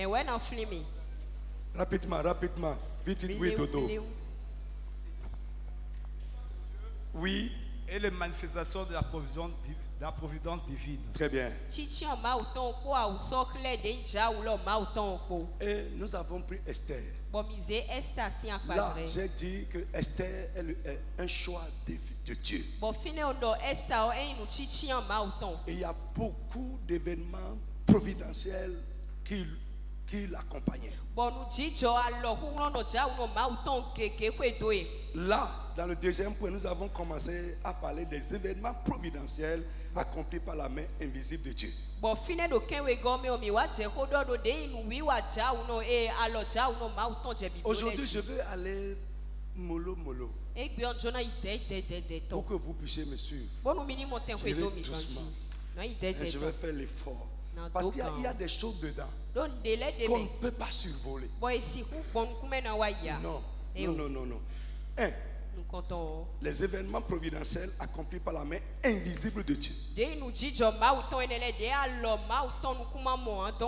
Mais ouais, non, flimi. Rapidement, rapidement. Vite, vite, oui, Toto. Oui. Et les manifestations de la providence divine. Très bien. Et nous avons pris Esther. Là, j'ai dit que Esther est un choix de Dieu. Et il y a beaucoup d'événements providentiels qui l'accompagnaient. Là, dans le deuxième point, nous avons commencé à parler des événements providentiels accomplis par la main invisible de Dieu. Aujourd'hui, je veux aller mollo. Pour que vous puissiez me suivre. Je vais doucement. Et je vais faire l'effort. Parce qu'il y a des choses dedans qu'on ne peut pas survoler. Non. Les événements providentiels accomplis par la main invisible de Dieu.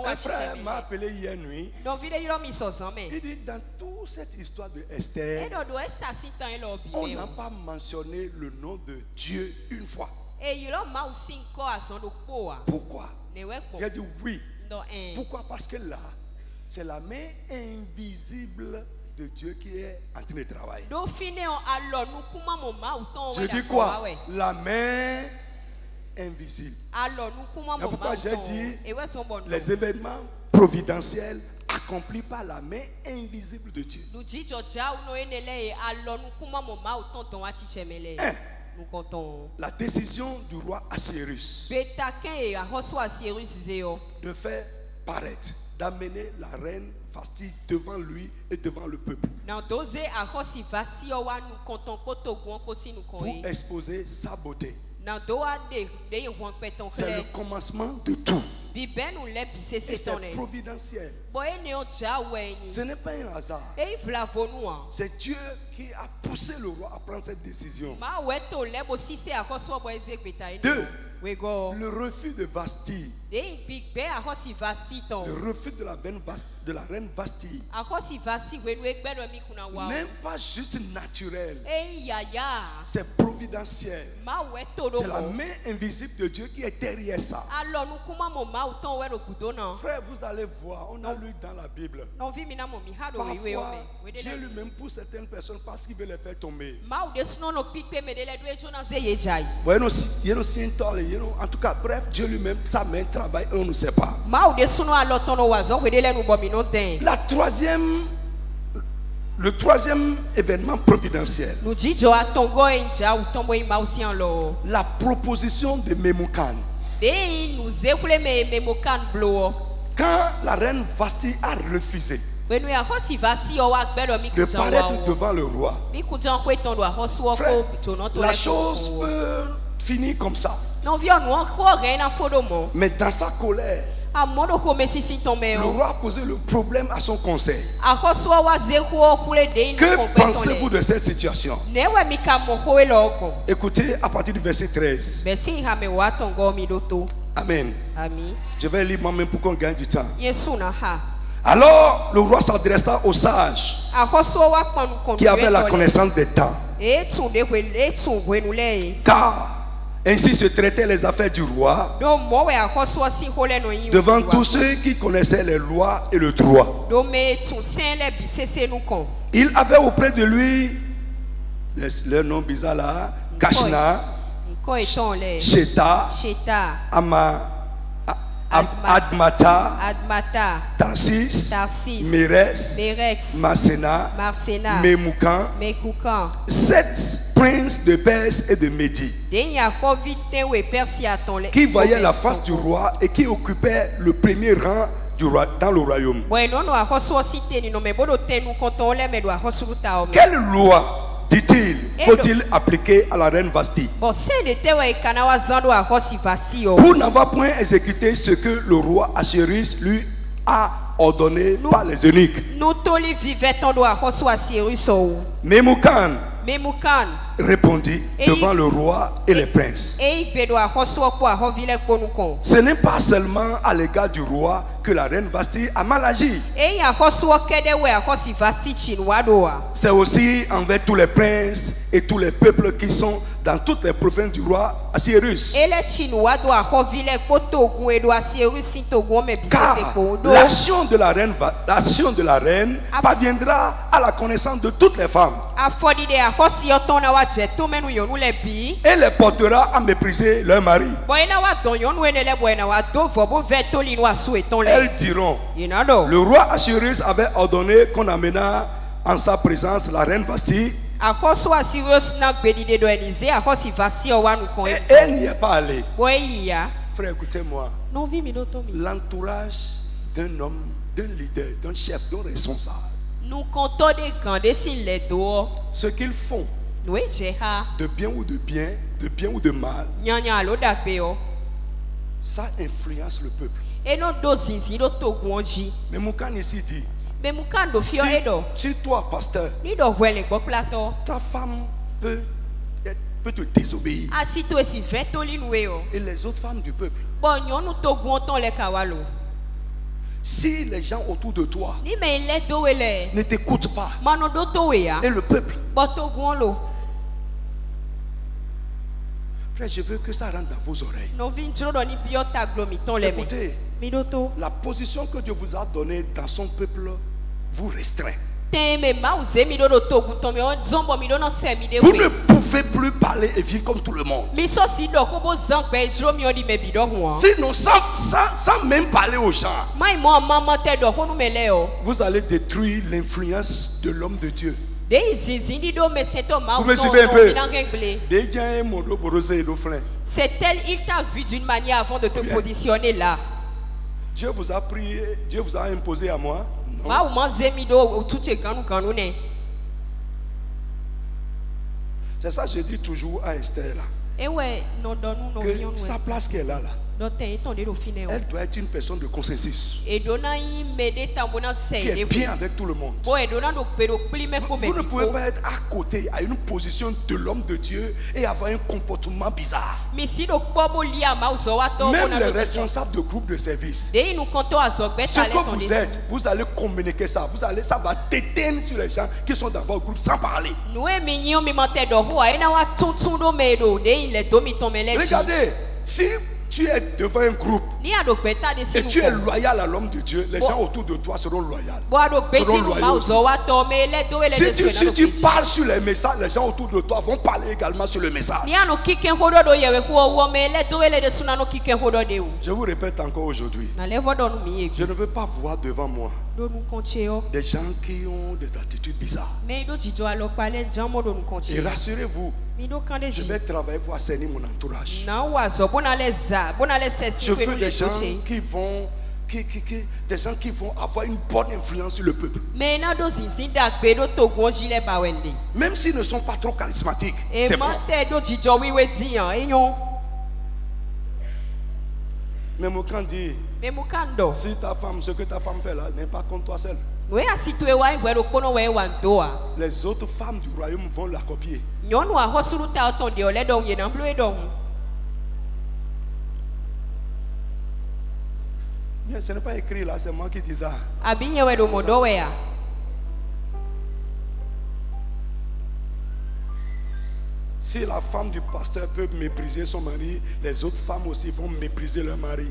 Un frère m'a appelé hier nuit. Il dit dans toute cette histoire de Esther, on n'a pas mentionné le nom de Dieu une fois. Pourquoi? J'ai dit oui. Pourquoi? Parce que là, c'est la main invisible de Dieu qui est en train de travailler. Je dis quoi? La main invisible. C'est pourquoi j'ai dit les événements providentiels accomplis par la main invisible de Dieu. La décision du roi Assuérus de faire paraître, d'amener la reine Vasti devant lui et devant le peuple pour exposer sa beauté. C'est le commencement de tout. Et c'est providentiel. Ce n'est pas un hasard. C'est Dieu qui a poussé le roi à prendre cette décision. 2. Le refus de Vasti. Le refus de la reine Vasti n'est pas juste naturel. C'est providentiel. C'est la main invisible de Dieu qui est derrière ça. Frère, vous allez voir, on a lu dans la Bible. Parfois, Dieu lui-même pousse certaines personnes parce qu'il veut les faire tomber. En tout cas, bref, Dieu lui-même, sa main travaille, on ne sait pas. Le troisième événement providentiel, la proposition de Memucan. Quand la reine Vasti a refusé de paraître devant le roi, frère, la chose peut finir comme ça. Mais dans sa colère, le roi a posé le problème à son conseil. Que pensez-vous de cette situation? Écoutez à partir du verset 13. Amen. Je vais lire moi-même pour qu'on gagne du temps. Alors le roi s'adressa aux sages qui avaient la connaissance des temps, car ainsi se traitaient les affaires du roi devant tous ceux qui connaissaient les lois et le droit. Il avait auprès de lui leur nom bizarre là, Kashna, Sheta, Admata, Tarsis, Meres, Masena, Memucan, 7 princes de Perse et de Médie, qui voyaient la face du roi et qui occupaient le premier rang dans le royaume. Quelle loi, dit-il, faut-il appliquer à la reine Vasti pour n'avoir point exécuté ce que le roi Assuérus lui a ordonné par les eunuques? Memucan répondit devant le roi et les princes. Ce n'est pas seulement à l'égard du roi que la reine Vasti a mal agi. C'est aussi envers tous les princes et tous les peuples qui sont dans toutes les provinces du roi Assuérus. Car l'action de la reine parviendra à la connaissance de toutes les femmes et les portera à mépriser leur mari. Elles diront: le roi Assuérus avait ordonné qu'on amena en sa présence la reine Vasti. Et elle n'y est pas allée. Frère, écoutez-moi. L'entourage d'un homme, d'un leader, d'un chef, d'un responsable, ce qu'ils font, de bien ou de bien, de bien ou de mal, ça influence le peuple. Mais Moukan ici dit: si toi, pasteur, ta femme peut te désobéir, et les autres femmes du peuple, si les gens autour de toi ne t'écoutent pas, et le peuple, frère, je veux que ça rentre dans vos oreilles. Écoutez, la position que Dieu vous a donnée dans son peuple vous restreint. Vous ne pouvez plus parler et vivre comme tout le monde. Sinon, sans même parler aux gens, vous allez détruire l'influence de l'homme de Dieu. Vous me suivez un peu? C'est elle, il t'a vu d'une manière avant de te positionner là. Dieu vous a prié, Dieu vous a imposé à moi. C'est ça que je dis toujours à Esther là. Que sa place qu'elle a là, elle doit être une personne de consensus qui est bien avec tout le monde. Vous ne pouvez pas être à côté, à une position de l'homme de Dieu et avoir un comportement bizarre. Même les responsables de groupe de service, ce que vous êtes, vous allez communiquer ça. Ça va t'éteindre sur les gens qui sont dans votre groupe sans parler. Regardez, si tu es devant un groupe et tu es loyal à l'homme de Dieu, les gens autour de toi seront loyaux. Si tu parles sur les messages, les gens autour de toi vont parler également sur le message. Je vous répète encore aujourd'hui, je ne veux pas voir devant moi des gens qui ont des attitudes bizarres. Et rassurez-vous, je vais travailler pour assainir mon entourage. Je veux des gens qui vont avoir une bonne influence sur le peuple. Même s'ils ne sont pas trop charismatiques, c'est bon. Mais Moukan dit: si ta femme, ce que ta femme fait là, n'est pas contre toi seul, les autres femmes du royaume vont la copier. Bien, ce n'est pas écrit là, c'est moi qui dis ça. Si la femme du pasteur peut mépriser son mari, les autres femmes aussi vont mépriser leur mari.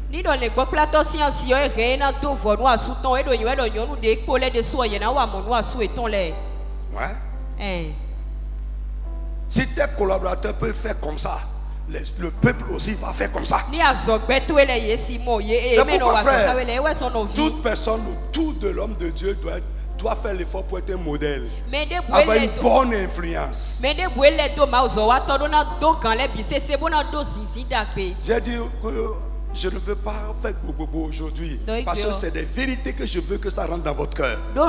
Ouais. Si tes collaborateurs peuvent faire comme ça, le peuple aussi va faire comme ça. C'est pourquoi, frère, toute personne autour de l'homme de Dieu doit faire l'effort pour être un modèle, avoir une bonne influence. J'ai dit que je ne veux pas faire bobo aujourd'hui, parce que c'est des vérités que je veux que ça rentre dans votre cœur. Ce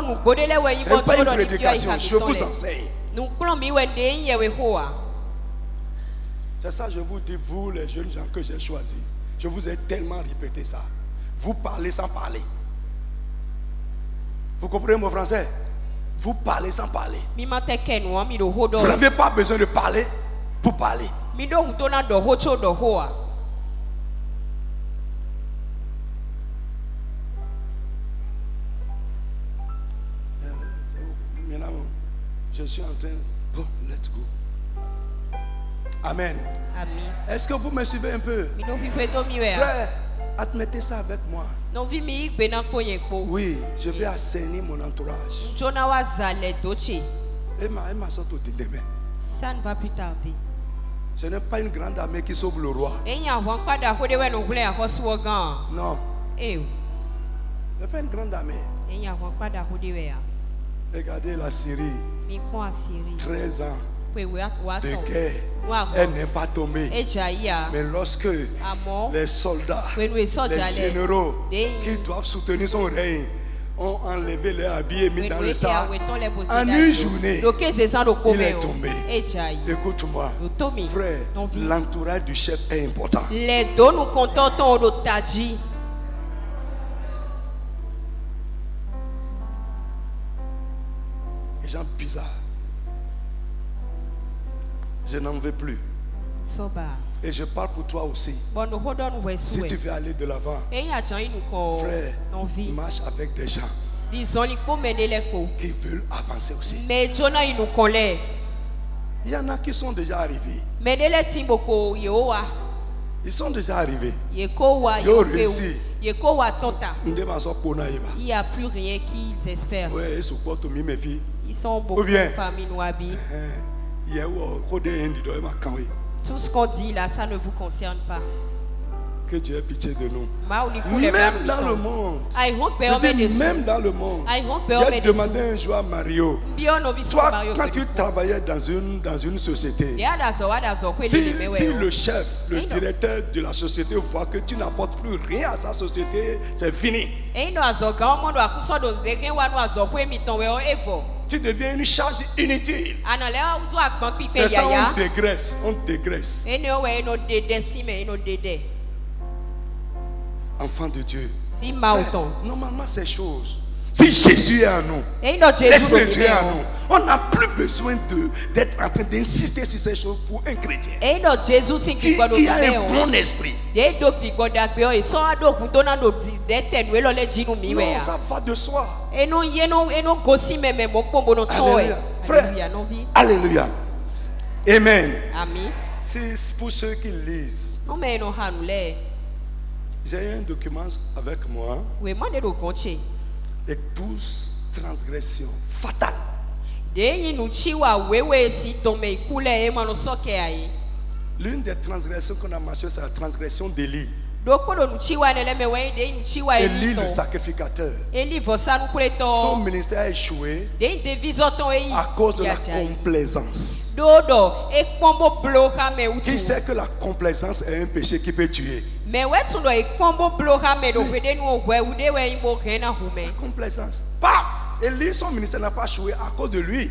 n'est pas une prédication, je vous enseigne. C'est ça, je vous dis, vous les jeunes gens que j'ai choisis, je vous ai tellement répété ça. Vous parlez sans parler. Vous comprenez mon français? Vous parlez sans parler. Vous n'avez pas besoin de parler pour parler. Je suis en train. Bon, let's go. Amen. Amen. Est-ce que vous me suivez un peu? Frère, admettez ça avec moi. Oui, je vais assainir mon entourage. Emma sort au demain. Ça ne va plus tarder. Ce n'est pas une grande armée qui sauve le roi. Non. Ce n'est pas une grande armée. Regardez la Syrie. 13 ans de guerre. Elle n'est pas tombée. Mais lorsque les soldats, les généraux qui doivent soutenir son règne ont enlevé leurs habits et mis dans le sac, en une journée, il est tombé. Écoute-moi, frère, l'entourage du chef est important. Les deux nous comptons au Tadji. Les gens bizarres. Je n'en veux plus. Et je parle pour toi aussi. Si tu veux aller de l'avant, frère, marche avec des gens qui veulent avancer aussi. Il y en a qui sont déjà arrivés. Ils sont déjà arrivés. Ils ont réussi. Il n'y a plus rien qu'ils espèrent. Ils sont beaucoup parmi nous habillés. Tout ce qu'on dit là, ça ne vous concerne pas. Que Dieu ait pitié de nous. Même dans le monde. Même dans le monde. J'ai demandé un jour à Mario. Toi, quand tu travaillais dans une société, si le chef, le directeur de la société voit que tu n'apportes plus rien à sa société, c'est fini. Tu deviens une charge inutile. C'est ça, on dégraisse. On dégraisse. Enfant de Dieu. Normalement, ces choses. Si Jésus est en nous, l'Esprit de Dieu est en nous, on n'a plus besoin d'être en train d'insister sur ces choses pour un chrétien qui a un bon esprit. Non, ça va de soi. Alléluia. Frère, alléluia. Amen. C'est pour ceux qui lisent. J'ai un document avec moi. Les 12 transgressions fatales. L'une des transgressions qu'on a mentionnées, c'est la transgression d'Élie. Élie le sacrificateur. Son ministère a échoué à cause de la complaisance. Qui sait que la complaisance est un péché qui peut tuer? La complaisance. Élie, son ministère n'a pas échoué à cause de lui.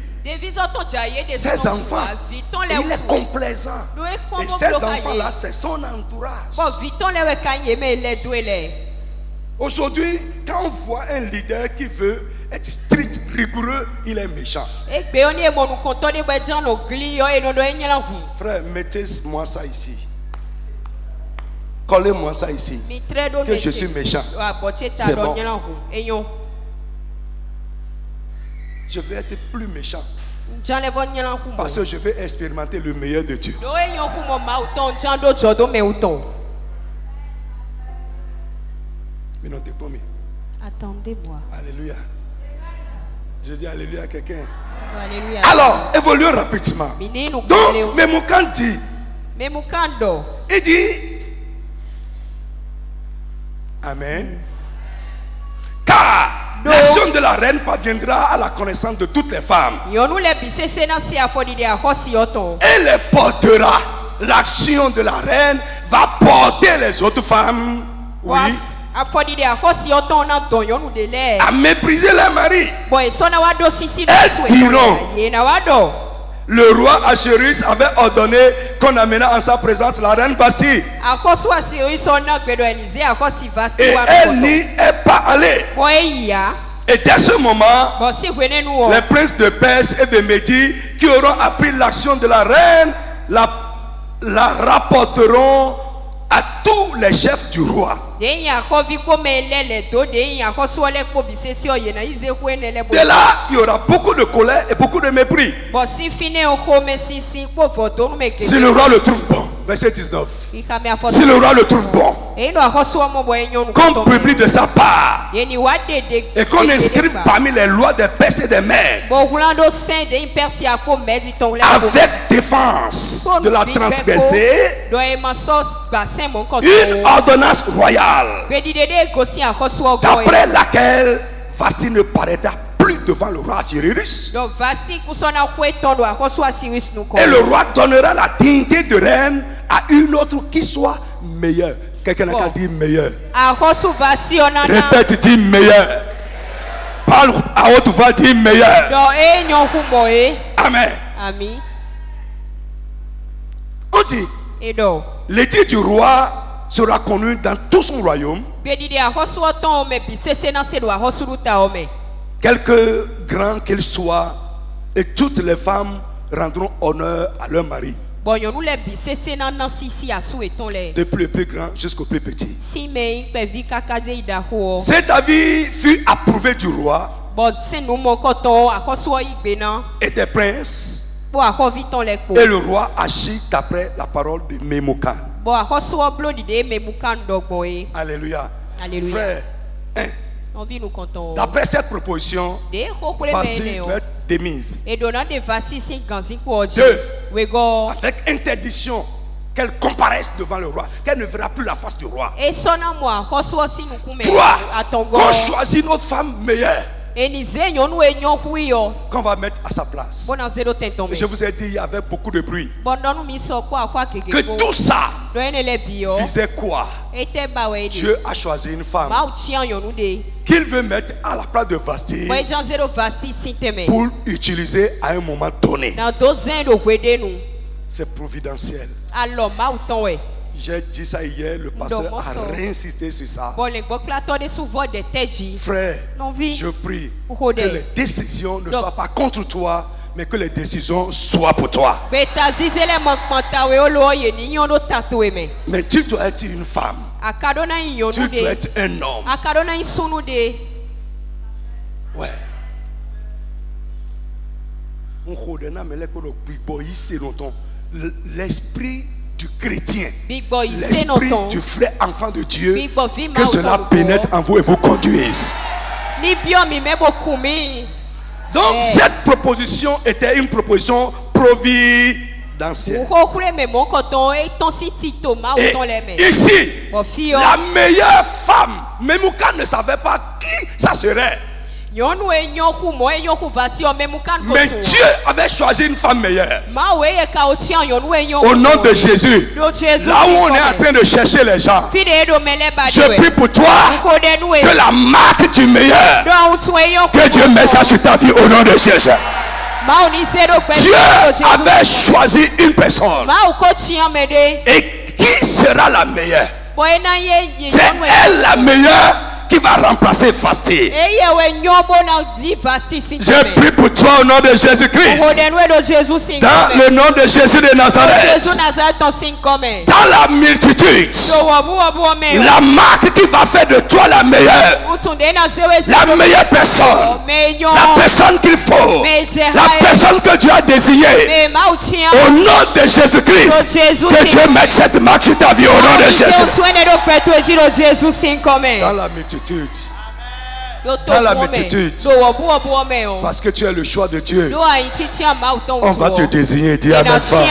Ses enfants, il est complaisant. Et ces enfants-là, c'est son entourage. Aujourd'hui, quand on voit un leader qui veut être strict, rigoureux, il est méchant. Frère, mettez-moi ça ici. Collez-moi ça ici. Que je suis méchant. C'est bon. Je vais être plus méchant. Parce que je vais expérimenter le meilleur de Dieu. Attendez-moi. Alléluia. Je dis alléluia à quelqu'un. Alléluia. Alors, évoluons rapidement. Donc, Memucan dit. Il dit. Amen. Car l'action de la reine parviendra à la connaissance de toutes les femmes. Et les portera. L'action de la reine va porter les autres femmes. Oui. À mépriser les maris. Elles diront. Le roi Achérus avait ordonné qu'on amena en sa présence la reine Vasti. Et elle n'y est pas allée. Et dès ce moment, les princes de Perse et de Médie qui auront appris l'action de la reine la rapporteront à tous les chefs du roi. De là, il y aura beaucoup de colère et beaucoup de mépris. Si le roi le trouve bon, verset 19. Si le roi le trouve bon, qu'on publie de sa part et qu'on inscrive parmi les lois des Perses et des Mèdes avec défense de la transgresser une ordonnance royale d'après laquelle Vasti ne paraîtra plus devant le roi Assyrus et le roi donnera la dignité de reine à une autre qui soit meilleure. Quelqu'un a dit meilleur. Répète, dis meilleur. Parle à haute voix, dis meilleur. Amen. On dit, l'édit du roi sera connu dans tout son royaume. Quelque grand qu'il soit, et toutes les femmes rendront honneur à leur mari. Depuis le plus grand jusqu'au plus petit. Cet avis fut approuvé du roi et des princes. Et le roi agit d'après la parole de Memucan. Alléluia. Frère, d'après cette proposition, Vasti va être démise. 2. Avec interdiction qu'elle comparaisse devant le roi, qu'elle ne verra plus la face du roi. 3. Qu'on choisit une autre femme meilleure qu'on va mettre à sa place. Et je vous ai dit, il y avait beaucoup de bruit. Que tout ça visait quoi? Dieu a choisi une femme qu'il veut mettre à la place de Vasti pour utiliser à un moment donné. C'est providentiel. J'ai dit ça hier, le pasteur a réinsisté sur ça. Frère, je prie que les décisions ne soient pas contre toi, mais que les décisions soient pour toi. Mais tu dois être une femme. Tu dois être un homme. Ouais. L'esprit du chrétien, l'esprit du vrai enfant de Dieu, que cela pénètre en vous et vous conduise. Donc cette proposition était une proposition providentielle. Et ici, la meilleure femme, Memucan ne savait pas qui ça serait. Mais Dieu avait choisi une femme meilleure. Au nom de Jésus, là où on est en train de chercher les gens, je prie pour toi que la marque du meilleur, que Dieu met ça sur ta vie au nom de Jésus. Dieu avait choisi une personne. Et qui sera la meilleure? C'est elle la meilleure qui va remplacer Vasti. Je prie pour toi au nom de Jésus-Christ. Dans le nom de Jésus de Nazareth. Dans la multitude, la marque qui va faire de toi la meilleure personne, la personne qu'il faut, la personne que Dieu a désignée, au nom de Jésus-Christ, que Dieu mette cette marque sur ta vie au nom de Jésus. Dans la multitude. Dans la multitude, parce que tu es le choix de Dieu, on va te désigner. Dis amen fort.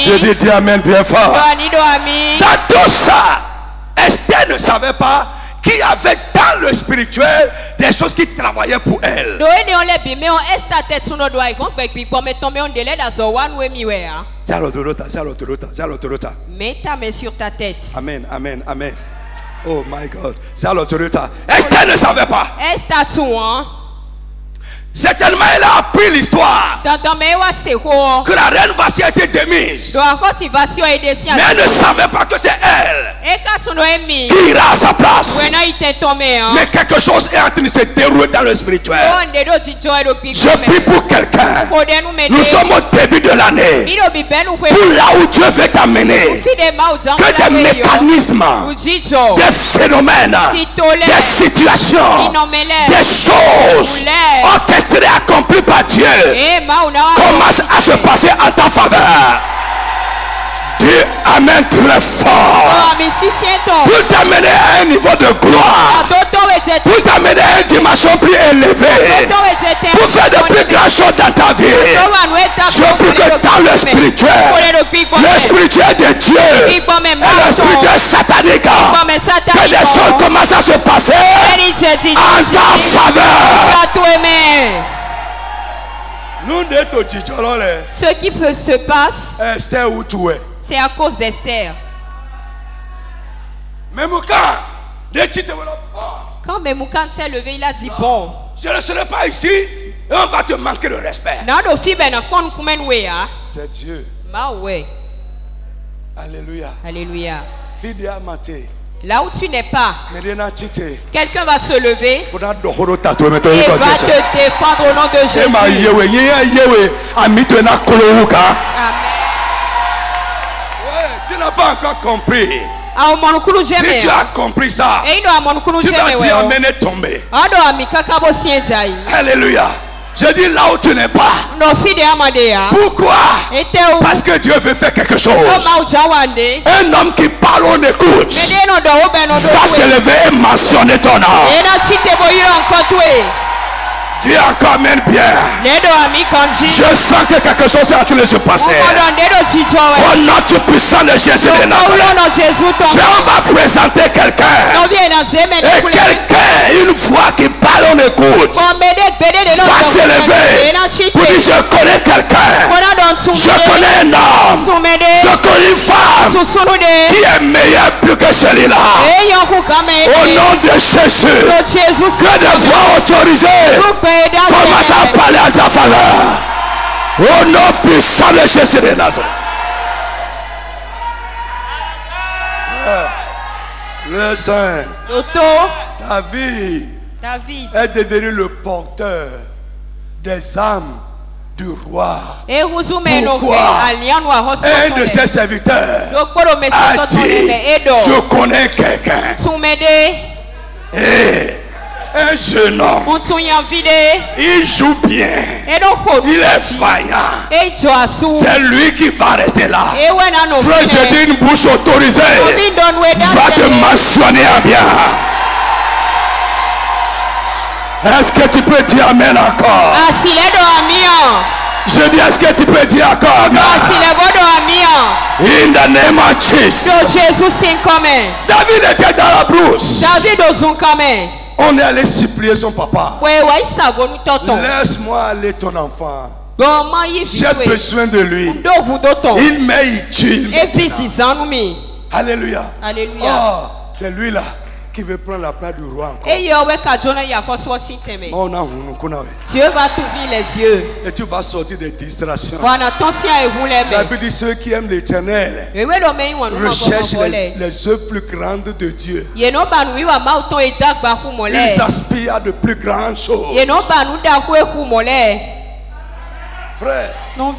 Je dis amen bien fort. Dans tout ça, Esther ne savait pas qu'il y avait dans le spirituel des choses qui travaillaient pour elle. Mets ta main sur ta tête. Amen, amen, amen. Oh my God, c'est à l'autorité. Esther ne savait pas. Certainement, elle a appris l'histoire que la reine Vashti a été démise. Mais elle ne savait pas que c'est elle qui ira à sa place. Mais quelque chose est en train de se dérouler dans le spirituel. Je prie pour quelqu'un. Nous sommes au début de l'année. Pour là où Dieu veut t'amener, que des mécanismes, des phénomènes, des situations, des choses orchestrées, accompli par Dieu, commence à se passer en ta faveur. Dis amen très fort. Pour t'amener à un niveau de gloire, pour t'amener à une dimension plus élevée, pour faire de plus grandes choses dans ta vie. Je prie que dans le spirituel de Dieu et le spirituel satanique, que des choses commencent à se passer en ta faveur. Ce qui se passe, c'est à cause d'Esther. Quand Memoukan s'est levé, il a dit bon, je ne serai pas ici et on va te manquer de respect. C'est Dieu. Alléluia. Alléluia. Là où tu n'es pas, quelqu'un va se lever et va te défendre au nom de Jésus. Amen. Tu n'as pas encore compris. Si tu as compris ça, tu vas dire amen et tomber. Alléluia. Je dis là où tu n'es pas. Pourquoi? Parce que Dieu veut faire quelque chose. Un homme qui parle, on écoute, va se lever et mentionner ton nom. Dis encore amen bien. Je sens que quelque chose est en train de se passer. Au nom tout puissant de Jésus de Nazareth, on va présenter quelqu'un. Et quelqu'un, une fois qu'il parle, on écoute, va se lever pour dire je connais quelqu'un. Je connais un homme. Je connais une femme qui est meilleure plus que celui-là. Au nom de Jésus, que de voix autorisées commence à parler en ta faveur. Au nom puissant de Jésus de Nazareth. Le Saint David est devenu le porteur des âmes du roi. Pourquoi? Un de ses serviteurs a dit je connais quelqu'un. Un jeune homme, il joue bien, il est vaillant, c'est lui qui va rester là. Frère, je dis une bouche autorisée va te mentionner en bien. Est-ce que tu peux dire amen encore? Je dis, est-ce que tu peux dire encore amen? In the name of Jesus. David était dans la brousse. On est allé supplier son papa. Laisse-moi aller ton enfant. J'ai besoin de lui. Il met, il tue. Alléluia. Oh, c'est lui là qui veut prendre la place du roi encore. Dieu va t'ouvrir les yeux. Et tu vas sortir des distractions. La Bible dit ceux qui aiment l'Éternel recherchent les œuvres plus grandes de Dieu. Ils aspirent à de plus grandes choses. Frère,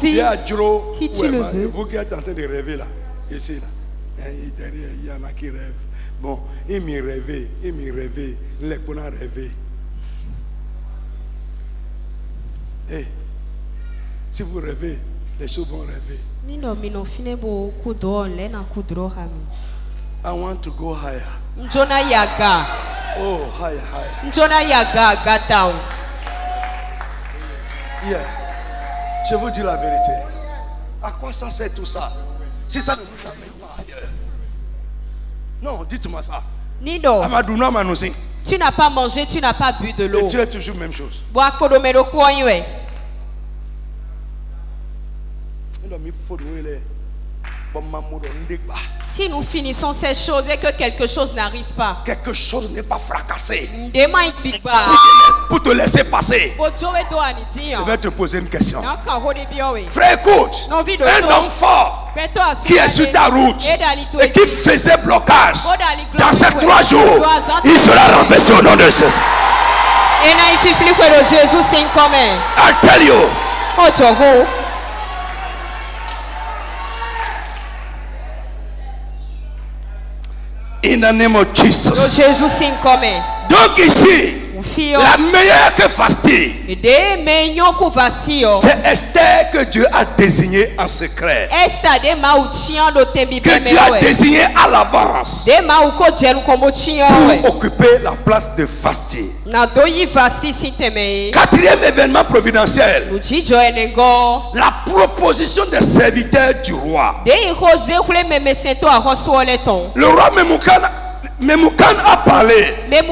il y a Juro, si tu le veux. Vous qui êtes en train de rêver là, ici là, derrière, il y en a qui rêvent. Bon, il m'y rêvait, les qu'on a rêvé. Et si vous rêvez, les choses vont rêver. I want to go higher. Oh, higher. Yeah. Je vous dis la vérité. À quoi ça sert tout ça? Si ça ne vous amène pas ailleurs. Non, dites-moi ça. Tu n'as pas mangé, tu n'as pas bu de l'eau. Et tu es toujours la même chose. Si nous finissons ces choses et que quelque chose n'arrive pas, quelque chose n'est pas fracassé pour te laisser passer, je vais te poser une question. Frère, écoute, un homme fort qui est sur ta route et qui faisait blocage, dans ces 3 jours, il sera renversé au nom de Jésus. I tell you. In the name of Jesus. Donc ici, la meilleure que Vasti, c'est Esther que Dieu a désigné en secret, que Dieu a désigné à l'avance pour occuper la place de Vasti. 4e événement providentiel, la proposition des serviteurs du roi. Le roi Memucan a parlé, mais il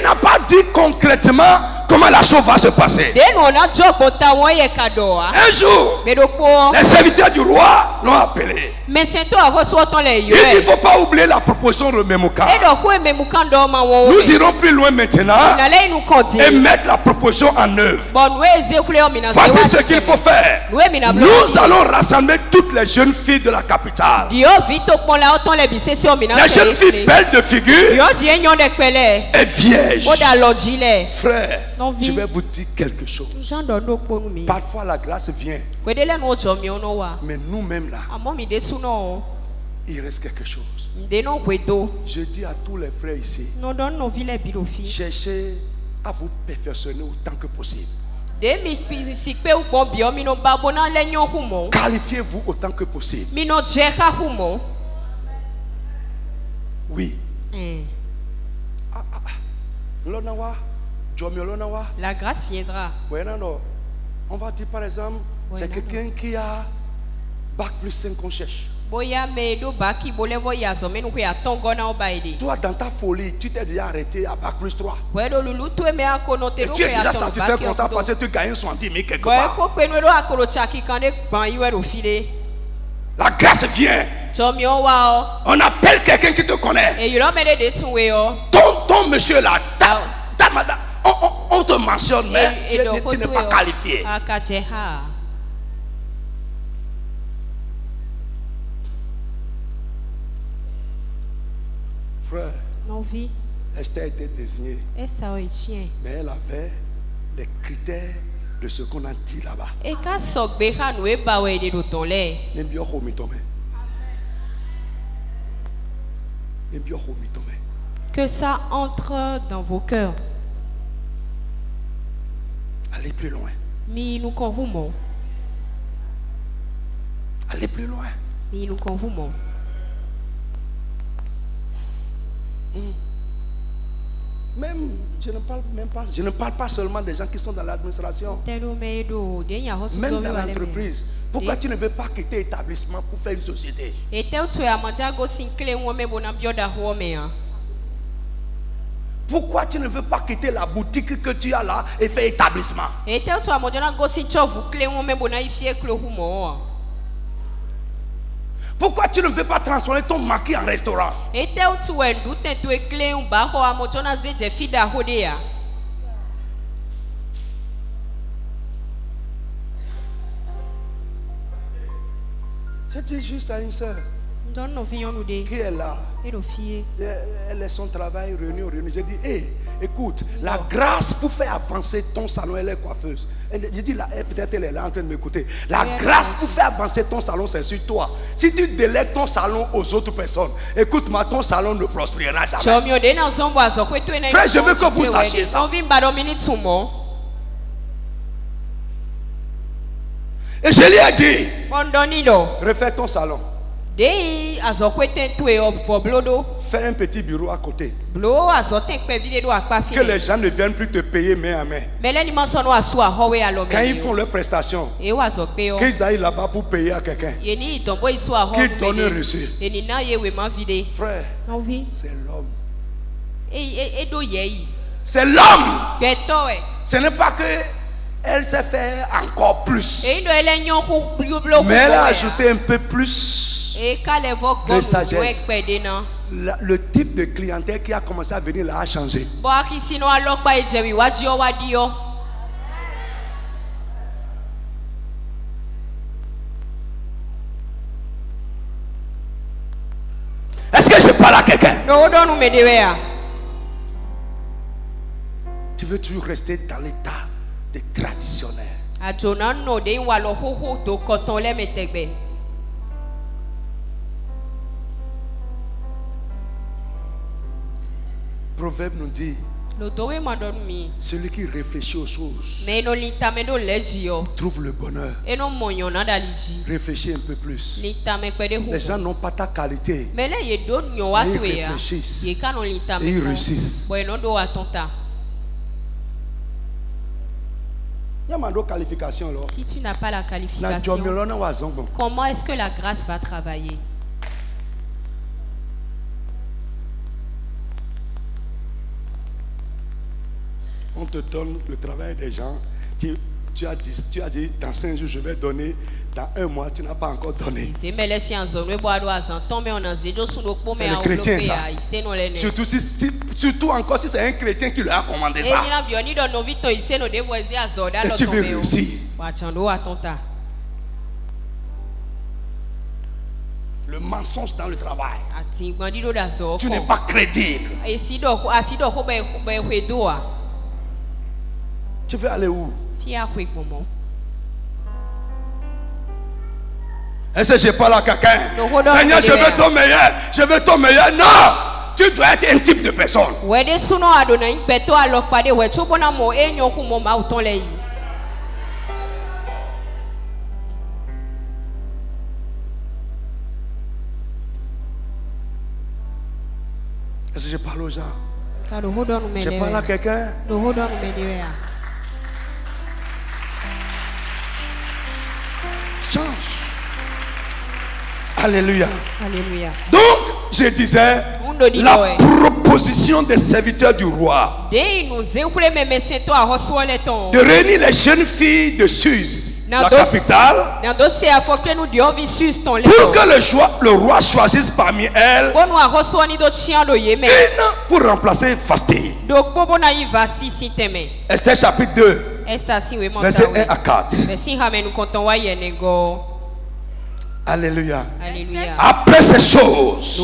n'a pas dit concrètement comment la chose va se passer. Un jour, les serviteurs du roi l'ont appelé. Il ne faut pas oublier la proposition de Memucan. Nous irons plus loin maintenant et mettre la proposition en œuvre. Voici ce qu'il faut faire. Nous allons rassembler toutes les jeunes filles de la capitale. Les jeunes filles belles de figure et vierges. Frère, je vais vous dire quelque chose. Parfois la grâce vient, mais nous-mêmes là, il reste quelque chose. Je dis à tous les frères ici, cherchez à vous perfectionner autant que possible. Qualifiez-vous autant que possible. Oui. La grâce viendra. On va dire par exemple, c'est quelqu'un qui a bac plus 5 qu'on cherche. Toi, dans ta folie, tu t'es déjà arrêté à bac plus 3. Et tu es déjà satisfait comme ça parce que tu gagnes 70 000 quelque part. La grâce vient. On appelle quelqu'un qui te connaît. Ton monsieur là, ta madame, on te mentionne, mais tu n'es pas qualifié. Frère, Esther était désignée, mais elle avait les critères de ce qu'on a dit là-bas. Que ça entre dans vos cœurs. Allez plus loin. Allez plus loin. Même, je ne parle pas seulement des gens qui sont dans l'administration. Même dans l'entreprise. Pourquoi tu ne veux pas quitter l'établissement pour faire une société? Pourquoi tu ne veux pas quitter la boutique que tu as là et faire établissement? Pourquoi tu ne veux pas transformer ton maquis en restaurant? Je dis juste à une soeur qui est là, elle est son travail, réunion. J'ai dit, hey, écoute, la grâce pour faire avancer ton salon, elle est coiffeuse. J'ai dit, peut-être elle est là en train de m'écouter. La grâce pour faire avancer ton salon, c'est sur toi. Si tu délègues ton salon aux autres personnes, écoute-moi, ton salon ne prospérera jamais. Frère, je veux que vous sachiez ça. Et je lui ai dit, refais ton salon. Fais un petit bureau à côté. Que les gens ne viennent plus te payer main à main. Quand ils font leurs prestations, qu'ils aillent là-bas pour payer à quelqu'un, qu'ils donnent un reçu. Frère, c'est l'homme. C'est l'homme. Ce n'est pas que elle s'est fait encore plus. Mais elle a ajouté un peu plus de sagesse. Le type de clientèle qui a commencé à venir là a changé. Est-ce que je parle à quelqu'un? Tu veux toujours rester dans l'état de traditionnel. Proverbe nous dit, celui qui réfléchit aux choses trouve le bonheur. Réfléchis un peu plus. Les gens n'ont pas ta qualité, mais ils réfléchissent et ils réussissent. Si tu n'as pas la qualification, comment est-ce que la grâce va travailler? On te donne le travail des gens. Tu as dit dans 5 jours je vais donner. Dans 1 mois tu n'as pas encore donné. C'est le chrétien ça. Surtout encore si c'est un chrétien qui leur a commandé ça. Et tu veux réussir. Le mensonge dans le travail. Tu n'es pas crédible. Tu veux aller où? Est-ce que je parle à quelqu'un? Seigneur, je veux ton meilleur. Je veux ton meilleur. Non! Tu dois être un type de personne. Est-ce que je parle aux gens? Je parle à quelqu'un? Change. Alléluia. Alléluia. Donc, je disais, la proposition des serviteurs du roi de réunir les jeunes filles de Suse, la capitale, pour que le roi choisisse parmi elles une pour remplacer Vasti. Esther chapitre 2, verset 1 à 4. Alléluia. Alléluia. Après ces choses,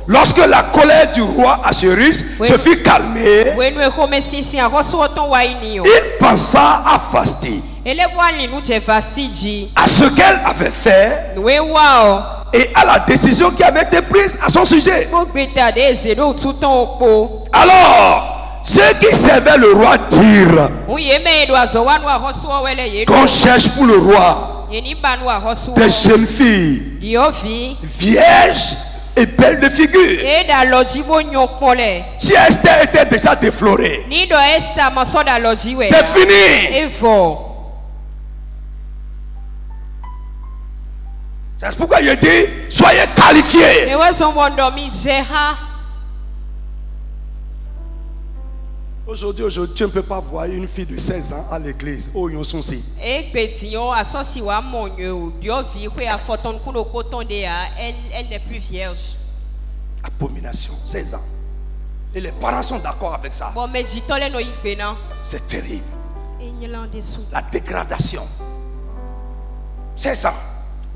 lorsque la colère du roi Assuérus se fut calmée, il pensa à Vasti, à ce qu'elle avait fait et à la décision qui avait été prise à son sujet. Alors, ceux qui servaient le roi dirent qu'on cherche pour le roi des jeunes filles vierges et belles de figure. Si Esther était déjà déflorée, c'est fini. C'est pourquoi je dis soyez qualifiés. Aujourd'hui, tu ne peux pas voir une fille de 16 ans à l'église. Oh, ils sont si. Elle n'est plus vierge. Abomination, 16 ans. Et les parents sont d'accord avec ça. C'est terrible. La dégradation. 16 ans,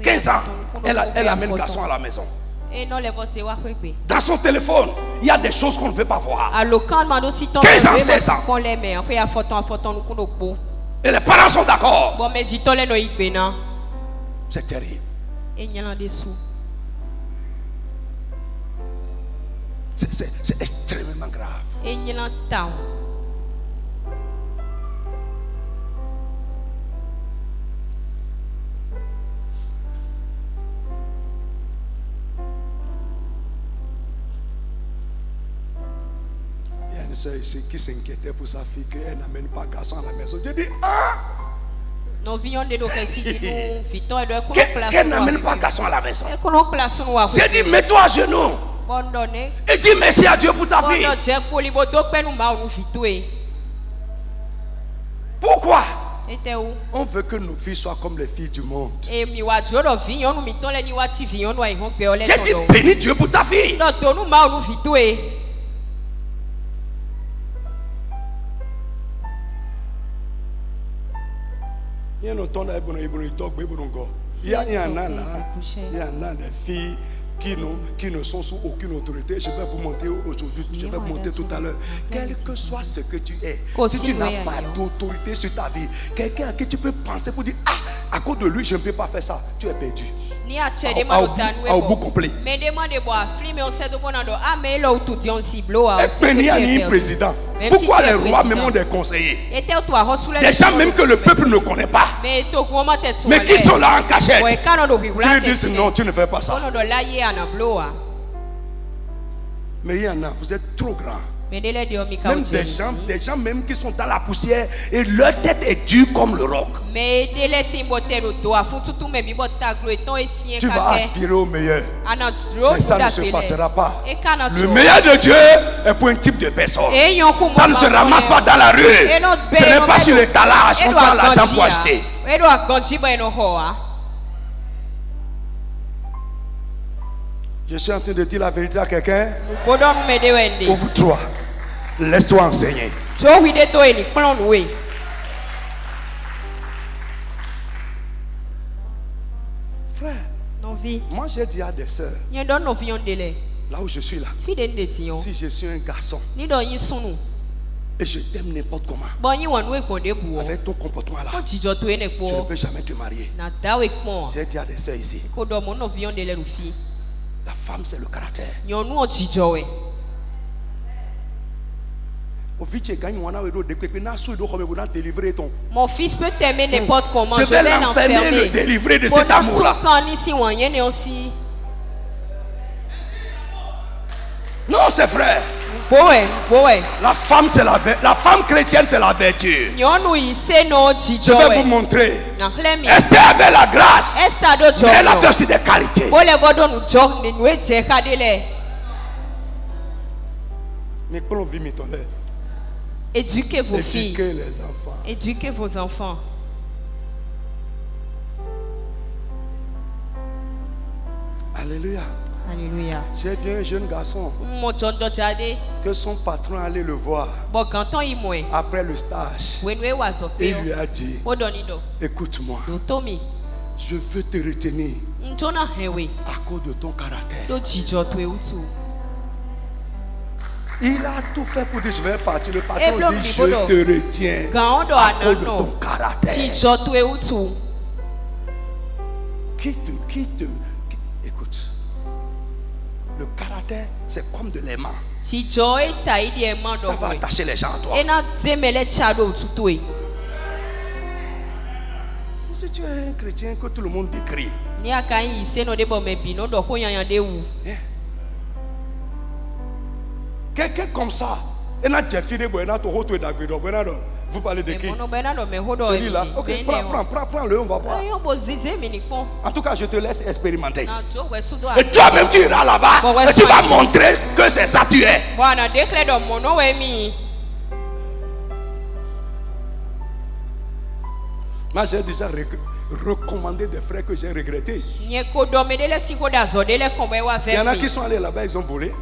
15 ans, elle amène le garçon à la maison. Dans son téléphone, il y a des choses qu'on ne peut pas voir. 15 ans, 16 ans. Et les parents sont d'accord. C'est terrible. C'est extrêmement grave. Une soeur ici qui s'inquiétait pour sa fille qu'elle n'amène pas garçon à la maison. Je dis, qu'elle n'amène pas garçon à la maison. J'ai dit, mets-toi à genoux et dis merci à Dieu pour ta fille. Pourquoi? Pourquoi? On veut que nos filles soient comme les filles du monde. J'ai dit bénis Dieu pour ta fille. Il y en a des filles qui ne sont sous aucune autorité. Je vais vous montrer aujourd'hui, je vais vous montrer tout à l'heure. Quel que soit ce que tu es, si tu n'as pas d'autorité sur ta vie, quelqu'un à qui tu peux penser pour dire, ah, à cause de lui, je ne peux pas faire ça, tu es perdu. Au bout complet. Et président. Pourquoi les rois même ont des conseillers? Des gens même que le peuple ne connaît pas. Mais qui sont là en cachette. Qui lui disent non, tu ne fais pas ça. Mais il y en a, vous êtes trop grands. Même des gens même qui sont dans la poussière et leur tête est dure comme le roc. Tu vas aspirer au meilleur, mais ça ne se passera pas. Le meilleur de Dieu est pour un type de personne. Ça ne se ramasse pas dans la rue. Ce n'est pas sur les talages qu'on prend l'argent pour acheter. Je suis en train de dire la vérité à quelqu'un. Ouvre-toi. Laisse-toi enseigner. Frère, moi j'ai dit à des sœurs, là où je suis là, si je suis un garçon et je t'aime n'importe comment, avec ton comportement là, je ne peux jamais te marier. J'ai dit à des sœurs ici, la femme c'est le caractère. Mon fils peut t'aimer n'importe comment. Je vais l'enfermer, le délivrer de cet amour-là. Non, c'est vrai. La femme, c'est la chrétienne, c'est la vertu. Je vais vous montrer. Esther avait la grâce, mais elle avait aussi des qualités. Mais quand on vit mes tolères, éduquez vos filles. Éduquez les enfants. Éduquez vos enfants. Alléluia. Alléluia. J'ai vu un jeune garçon que son patron allait le voir après le stage. Et il lui a dit, écoute-moi, je veux te retenir à cause de ton caractère. Il a tout fait pour dire je vais partir. Le patron dit je te retiens à cause de ton caractère. Écoute, le caractère c'est comme de l'aimant. Ça va attacher les gens à toi. Si tu es un chrétien que tout le monde décrit, quelqu'un comme ça, vous parlez de qui? Celui-là. Ok, prends-le, on va voir. En tout cas, je te laisse expérimenter. Et toi-même, tu iras là-bas et tu vas montrer que c'est ça tu es. Moi, j'ai déjà recommandé des frères que j'ai regrettés. Il y en a qui sont allés là-bas, ils ont volé.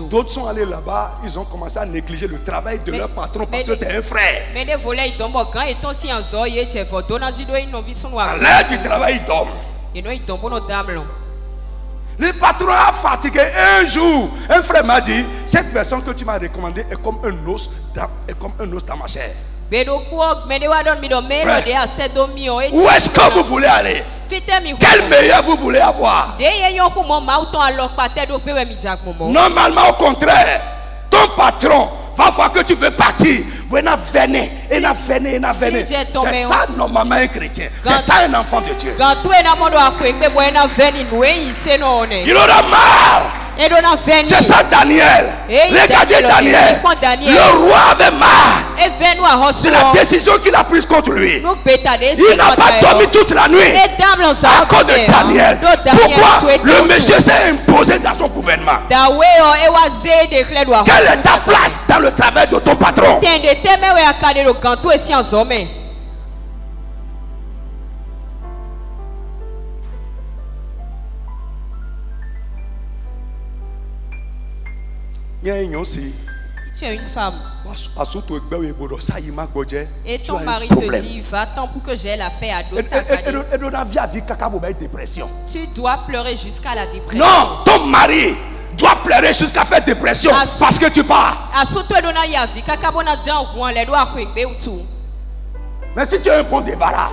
D'autres sont allés là-bas, ils ont commencé à négliger le travail de leur patron parce que c'est un frère. À l'heure du travail, ils dorment. Le patron a fatigué un jour. Un frère m'a dit, cette personne que tu m'as recommandée est comme un os dans ma chair. Frère, où est-ce que vous voulez aller? Quel meilleur vous voulez avoir? Normalement, au contraire, ton patron va voir que tu veux partir. C'est ça normalement un chrétien. C'est ça un enfant de Dieu. Il aura marre C'est ça Daniel. Regardez Daniel. Le roi avait marre de la décision qu'il a prise contre lui. Il n'a pas dormi toute la nuit à cause de Daniel. Pourquoi? Le monsieur s'est imposé dans son gouvernement. Quelle est ta place dans le travail de ton patron? Si tu es une femme et ton mari te dit va-t'en pour que j'ai la paix à d'autres, tu dois pleurer jusqu'à la dépression. Non, ton mari doit pleurer jusqu'à faire dépression parce que tu pars. Mais si tu as un bon débarras,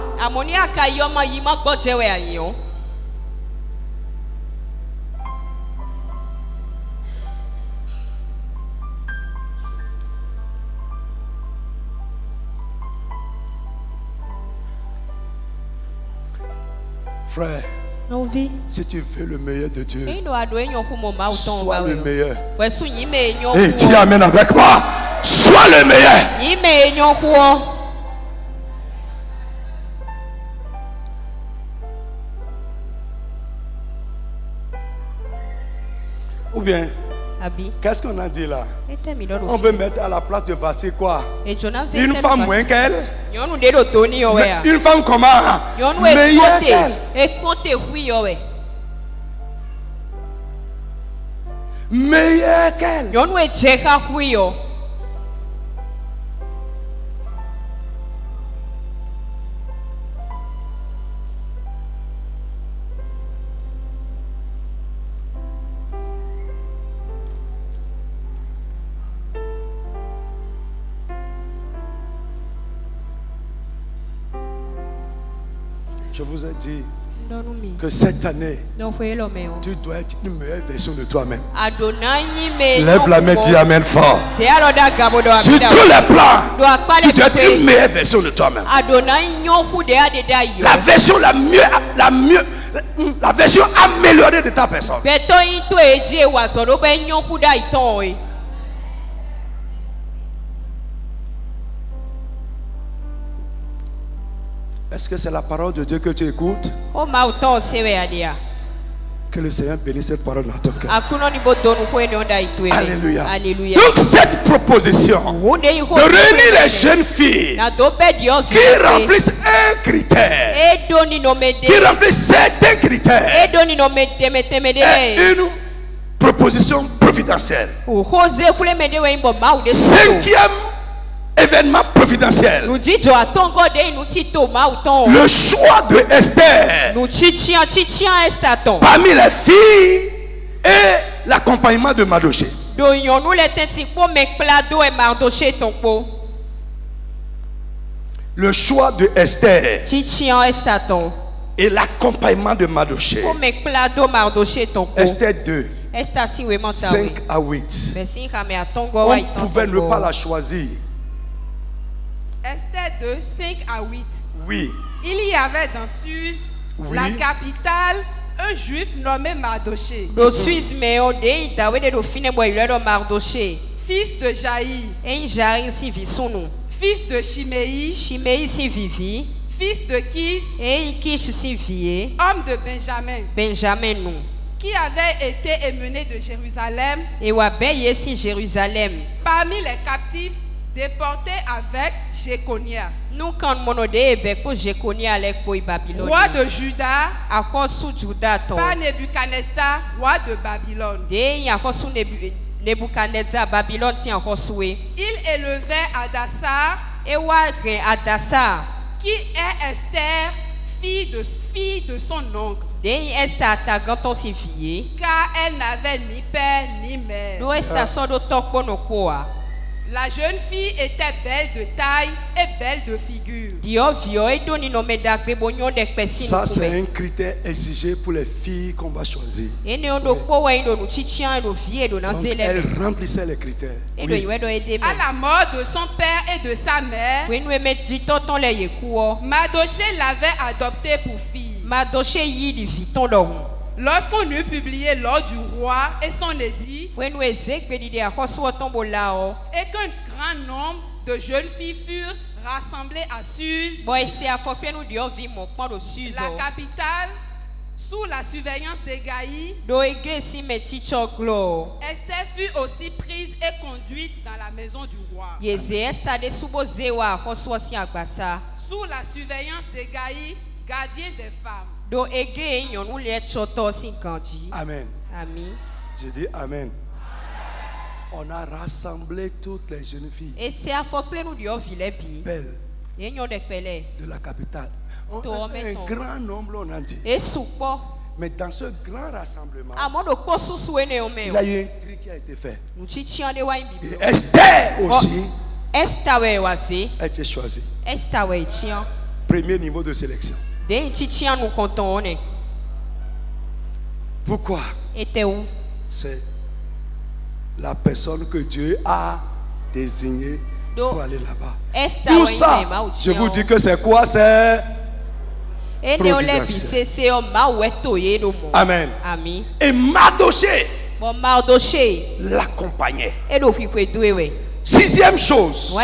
frère, si tu veux le meilleur de Dieu, sois le meilleur. Et dis amen avec moi. Sois le meilleur. Ou bien, qu'est-ce qu'on a dit là? On veut mettre à la place de Vassi quoi? Une femme moins qu'elle? Une femme comment? Meilleure qu'elle? Meilleure qu'elle? Je vous ai dit que cette année, tu dois être une meilleure version de toi-même. Lève la main, dis amen fort. Sur tous les plans, tu dois être une meilleure version de toi-même. La version la version améliorée de ta personne. Est-ce que c'est la parole de Dieu que tu écoutes? Que le Seigneur bénisse cette parole dans ton cœur. Alléluia. Donc cette proposition de réunir les jeunes filles qui remplissent un critère, qui remplissent certains critères, est une proposition providentielle. Cinquième événement providentiel. Le choix de Esther parmi les filles et l'accompagnement de Mardoché. Le choix de Esther et l'accompagnement de Mardoché. Esther 2, 5 à 8. On pouvait ne pas la choisir. Esther 2, 5 à 8. Oui. Il y avait dans Suse, la capitale, un juif nommé Mardoché. Fils de Jaïr. Fils de Chiméi. Fils de Kis. Homme de Benjamin. Qui avait été émené de Jérusalem. Parmi les captifs déporté avec Jéconia, roi de Juda, par Nebuchadnezzar, roi de Babylone. Il élevait Hadassah, qui est Esther, fille de son oncle, car elle n'avait ni père ni mère. La jeune fille était belle de taille et belle de figure. Ça, c'est un critère exigé pour les filles qu'on va choisir. Donc, elle remplissait les critères. Oui. À la mort de son père et de sa mère, Mardoché l'avait adoptée pour fille. Lorsqu'on eut publié l'ordre du roi et son édit, et qu'un grand nombre de jeunes filles furent rassemblées à Suse, la capitale, sous la surveillance d'Hégaï, Esther fut aussi prise et conduite dans la maison du roi. Sous la surveillance d'Hégaï, gardien des femmes. Amen. Je dis Amen. On a rassemblé toutes les jeunes filles belles de la capitale. Un grand nombre, on a dit. Mais dans ce grand rassemblement, il y a eu un tri qui a été fait. Et Esther aussi a été choisie. Premier niveau de sélection. Pourquoi? C'est la personne que Dieu a désignée pour aller là-bas. Tout ça, je vous dis que c'est quoi? C'est providentiel. Amen. Et Mardoché l'accompagnait. Sixième chose,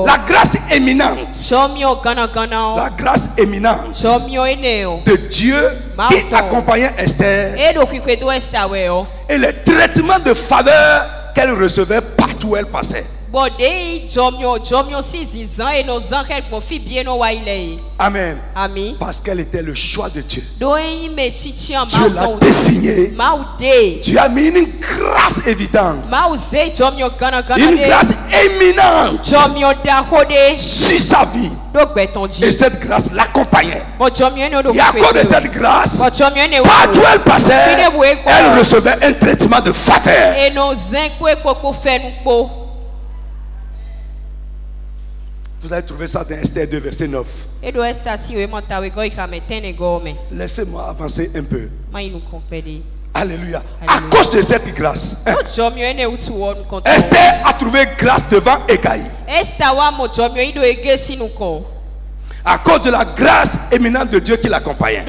la grâce éminente. La grâce éminente de Dieu qui accompagnait Esther. Et les traitements de faveur qu'elle recevait partout où elle passait. Amen. Parce qu'elle était le choix de Dieu. Dieu l'a désignée. Dieu a mis une grâce évidente, une grâce éminente sur sa vie. Et cette grâce l'accompagnait. Et à cause de cette grâce, partout où elle passait, elle recevait un traitement de faveur. Vous allez trouver ça dans Esther 2, verset 9. Laissez-moi avancer un peu. Alléluia. À cause de cette grâce, Esther a trouvé grâce devant Hégaï. À cause de la grâce éminente de Dieu qui l'accompagnait.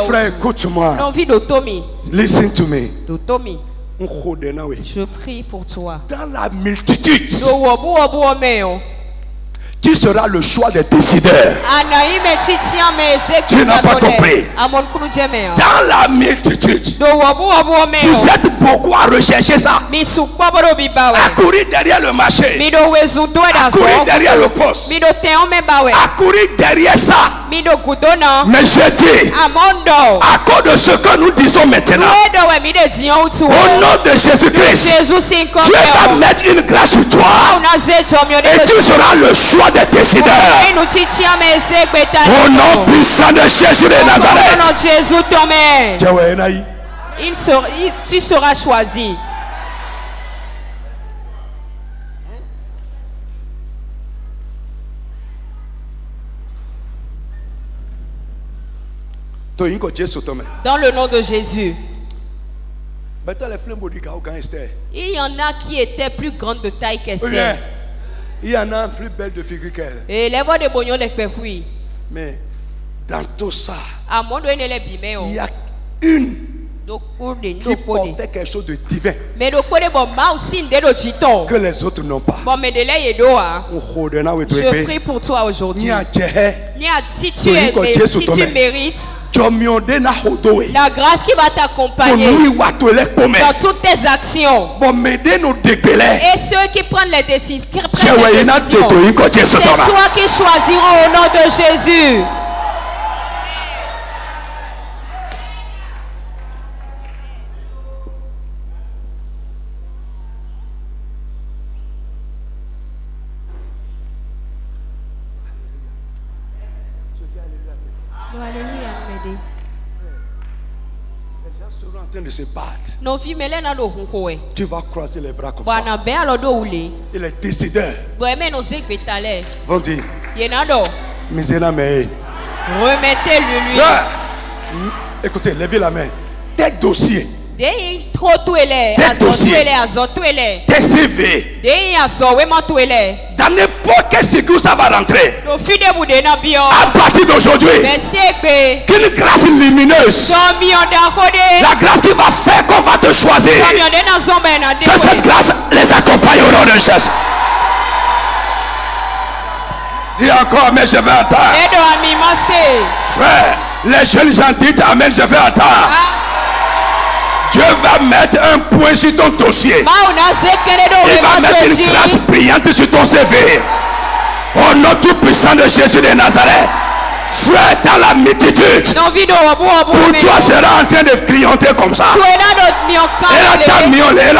Frère, écoute-moi. Listen to me. Je prie pour toi. Dans la multitude, tu seras le choix des décideurs. Tu n'as pas compris. Dans la multitude, vous êtes beaucoup à rechercher ça, à courir derrière le marché, à courir derrière le poste, à courir derrière ça. Mais je dis, à cause de ce que nous disons maintenant, au nom de Jésus-Christ, Dieu va mettre une grâce sur toi et tu seras le choix des décideurs. Au nom puissant de Jésus de Nazareth, tu seras choisi. Dans le nom de Jésus. Il y en a qui étaient plus grandes de taille qu'Esther. Il y en a plus belle de figure qu'elle. Mais dans tout ça, il y a une qui portait quelque chose de divin que les autres n'ont pas. Je prie pour toi aujourd'hui. Si tu mérites la grâce qui va t'accompagner dans toutes tes actions, et ceux qui prennent les décisions, c'est toi qui choisiront au nom de Jésus. De se battre. Tu vas croiser les bras comme ça. Et les décideurs vont dire, remettez-le lui. Écoutez, levez la main. Tes dossiers tes dossiers, tes CV, dans n'importe quel séjour ça va rentrer. À partir d'aujourd'hui, qu'une grâce lumineuse, la grâce qui va faire qu'on va te choisir, que cette grâce les accompagne au nom de Jésus. Dis encore, mais je vais entendre. Frère, les jeunes gens disent amen, je vais entendre. Dieu va mettre un point sur ton dossier. Il va mettre une grâce brillante sur ton CV. Au nom tout puissant de Jésus de Nazareth. Frère, dans la multitude, pour toi sera en train de clignoter comme ça. Elle a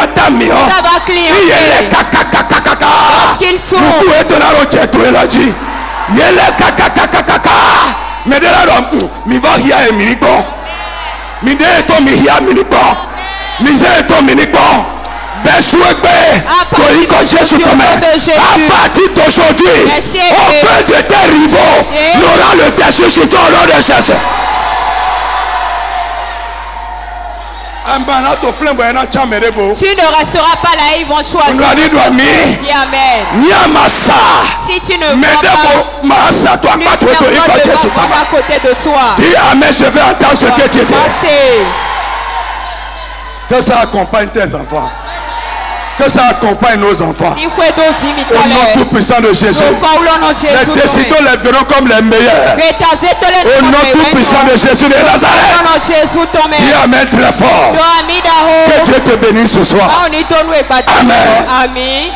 ta mion. Il est kakakakakaka. Beaucoup est dans la route, il a dit. Il est kakakakakaka. Mais de là, mi va y a un mini-bon. Mi de to mi hia mini-bon. Mi ze to mini-bon. Besoué, toi, quand Jésus commet, à partir d'aujourd'hui, aucun de tes rivaux n'aura le dessus sur ton nom de Jésus. Tu ne resteras pas là, ils vont choisir. Dis amen. Si tu ne vois pas, à côté de toi. Dis amen, je vais entendre ce que tu dis. Que ça accompagne tes enfants. Que ça accompagne nos enfants. Au nom tout puissant de Jésus. Les décideurs les verront comme les meilleurs. Au nom tout puissant de Jésus de Nazareth. Dis amen très fort. Que Dieu te bénisse ce soir. Amen.